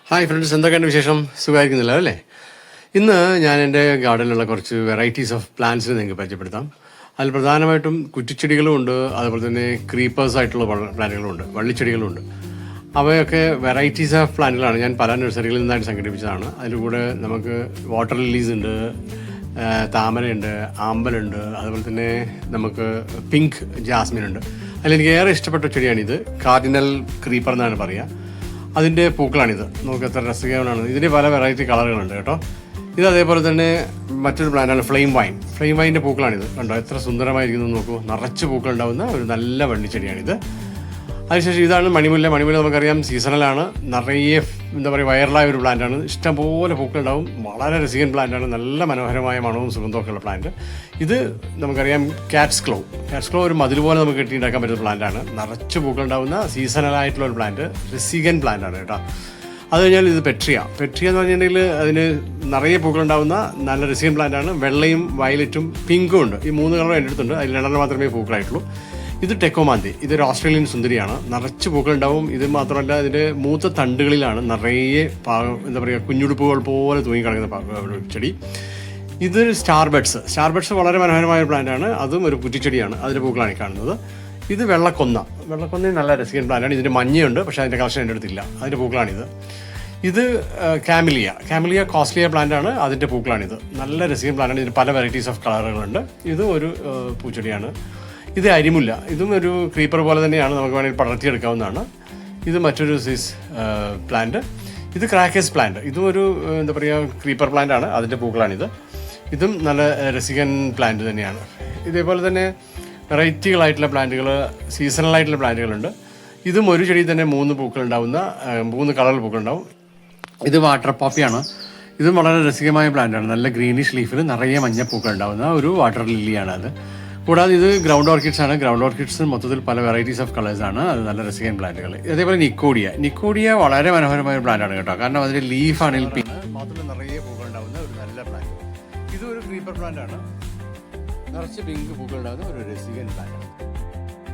Hi friends, എന്തൊക്കെയാണ് വിശേഷം? സുഖമായിരിക്കുന്നില്ല അല്ലേ? ഇന്ന് ഞാൻ എൻ്റെ ഗാർഡനിലുള്ള കുറച്ച് വെറൈറ്റീസ് ഓഫ് പ്ലാന്റ്സിനെ നിങ്ങൾക്ക് പരിചയപ്പെടുത്താം. അതിൽ പ്രധാനമായിട്ടും കുറ്റിച്ചെടികളും ഉണ്ട്, അതുപോലെ തന്നെ ക്രീപ്പേഴ്സ് ആയിട്ടുള്ള പ്ലാന്റുകളും ഉണ്ട്, വള്ളിച്ചെടികളും ഉണ്ട്. അവയൊക്കെ വെറൈറ്റീസ് ഓഫ് പ്ലാന്റുകളാണ്. ഞാൻ പല നഴ്സറികളിൽ നിന്നായിട്ട് സംഘടിപ്പിച്ചതാണ്. അതിൽ കൂടെ നമുക്ക് വാട്ടർ ലില്ലീസ് ഉണ്ട്, താമരയുണ്ട്, ആമ്പലുണ്ട്, അതുപോലെ തന്നെ നമുക്ക് പിങ്ക് ജാസ്മിൻ ഉണ്ട്. അതിലെനിക്ക് ഏറെ ഇഷ്ടപ്പെട്ട ചെടിയാണിത്. കാർഡിനൽ ക്രീപ്പർ എന്നാണ് പറയുക. അതിൻ്റെ പൂക്കളാണിത്. നമുക്ക് എത്ര രസകരമാണ്. ഇതിൻ്റെ പല വെറൈറ്റി കളറുകളുണ്ട് കേട്ടോ. ഇത് അതേപോലെ തന്നെ മറ്റൊരു പ്ലാന്റാണ് ഫ്ലെയിം വൈൻ്റെ പൂക്കളാണിത്. കണ്ടോ എത്ര സുന്ദരമായിരിക്കുന്നു നോക്കൂ. നിറച്ച് പൂക്കൾ ഉണ്ടാകുന്ന ഒരു നല്ല വള്ളിച്ചെടിയാണിത്. അതിനുശേഷം ഇതാണ് മണിമുല്ല. നമുക്കറിയാം സീസണലാണ്. നിറയെ എന്താ പറയുക വൈറലായ ഒരു പ്ലാന്റാണ്. ഇഷ്ടംപോലെ പൂക്കളുണ്ടാവും. വളരെ രസികൻ പ്ലാന്റാണ്. നല്ല മനോഹരമായ മണവും സുഗന്ധമൊക്കെ ഉള്ള പ്ലാന്റ്. ഇത് നമുക്കറിയാം ക്യാറ്റ്സ് ക്ലോ ഒരു മതിൽ പോലെ നമുക്ക് കെട്ടിയിട്ടുണ്ടാക്കാൻ പറ്റുന്ന പ്ലാന്റാണ്. നിറച്ച് പൂക്കളുണ്ടാവുന്ന സീസണലായിട്ടുള്ള ഒരു പ്ലാന്റ്, രസികൻ പ്ലാന്റാണ് കേട്ടോ. അത് കഴിഞ്ഞാൽ ഇത് പെട്രിയ എന്ന് പറഞ്ഞിട്ടുണ്ടെങ്കിൽ അതിന് നിറയെ പൂക്കളുണ്ടാവുന്ന നല്ല രസികൻ പ്ലാന്റാണ്. വെള്ളയും വയലറ്റും പിങ്കും ഉണ്ട്. ഈ 3 കളറും എൻ്റെ അടുത്തുണ്ട്. അതിൽ 2 മാത്രമേ പൂക്കളായിട്ടുള്ളൂ. ഇത് ടെക്കോമാന്തി. ഇതൊരു ഓസ്ട്രേലിയൻ സുന്ദരിയാണ്. നിറച്ച് പൂക്കളുണ്ടാവും. ഇത് മാത്രമല്ല ഇതിൻ്റെ മൂത്ത തണ്ടുകളിലാണ് നിറയെ എന്താ പറയുക കുഞ്ഞുടുപ്പുകൾ പോലെ തൂങ്ങിക്കിടക്കുന്ന ചെടി. ഇത് സ്റ്റാർ ബഡ്സ് വളരെ മനോഹരമായ പ്ലാന്റാണ്. അതും ഒരു കുറ്റിച്ചെടിയാണ്. അതിൻ്റെ പൂക്കളാണ് കാണുന്നത്. ഇത് വെള്ളക്കൊന്ന നല്ല രസികൻ പ്ലാന്റാണ്. ഇതിൻ്റെ മഞ്ഞയുണ്ട്, പക്ഷേ അതിൻ്റെ കളക്ഷൻ എൻ്റെ അടുത്തില്ല. അതിൻ്റെ പൂക്കളാണിത്. ഇത് കാമിലിയ കോസ്റ്റ്ലിയ പ്ലാന്റാണ്. അതിൻ്റെ പൂക്കളാണിത്. നല്ല രസികൻ പ്ലാന്റാണ്. ഇതിന് പല വെറൈറ്റീസ് ഓഫ് കളറുകളുണ്ട്. ഇതും ഒരു പൂച്ചെടിയാണ്. ഇത് അരിമുല്ല. ഇതും ഒരു ക്രീപ്പർ പോലെ തന്നെയാണ്. നമുക്ക് വേണമെങ്കിൽ പടർത്തിയെടുക്കാവുന്നതാണ്. ഇത് മറ്റൊരു സൈസ് പ്ലാന്റ്. ഇത് ക്രാക്കേഴ്സ് പ്ലാന്റ്. ഇതും ഒരു എന്താ പറയുക ക്രീപ്പർ പ്ലാന്റ് ആണ്. അതിൻ്റെ പൂക്കളാണിത്. ഇതും നല്ല രസികൻ പ്ലാന്റ് തന്നെയാണ്. ഇതേപോലെ തന്നെ വെറൈറ്റികളായിട്ടുള്ള പ്ലാന്റുകൾ, സീസണലായിട്ടുള്ള പ്ലാന്റുകളുണ്ട്. ഇതും ഒരു ചെടിയിൽ തന്നെ 3 പൂക്കളുണ്ടാവുന്ന 3 കളറിൽ പൂക്കളുണ്ടാവും. ഇത് വാട്ടർ പോപ്പിയാണ്. ഇതും വളരെ രസികമായ പ്ലാന്റാണ്. നല്ല ഗ്രീനിഷ് ലീഫിൽ നിറയെ മഞ്ഞ പൂക്കൾ ഉണ്ടാവുന്ന ഒരു വാട്ടർ ലില്ലിയാണ് അത്. കൂടാതെ ഇത് ഗ്രൗണ്ട് ഓർക്കിഡ്സ് മൊത്തത്തിൽ പല വെറൈറ്റീസ് ഓഫ് കളേഴ്സാണ്. അത് നല്ല രസികൻ പ്ലാന്റുകൾ. അതേപോലെ നിക്കോഡിയ വളരെ മനോഹരമായ ഒരു പ്ലാന്റാണ് കേട്ടോ. കാരണം അതിൻ്റെ ലീഫാണെങ്കിൽ പിങ്ക്, മാത്രമല്ല നിറയെ പൂക്കൾ ഉണ്ടാവുന്ന ഒരു നല്ല പ്ലാന്റ്. ഇതൊരു ക്രീപ്പർ പ്ലാന്റാണ്. നിറച്ച് പിങ്ക് പൂക്കൾ ഉണ്ടാകുന്ന ഒരു രസികൻ പ്ലാന്റാണ്.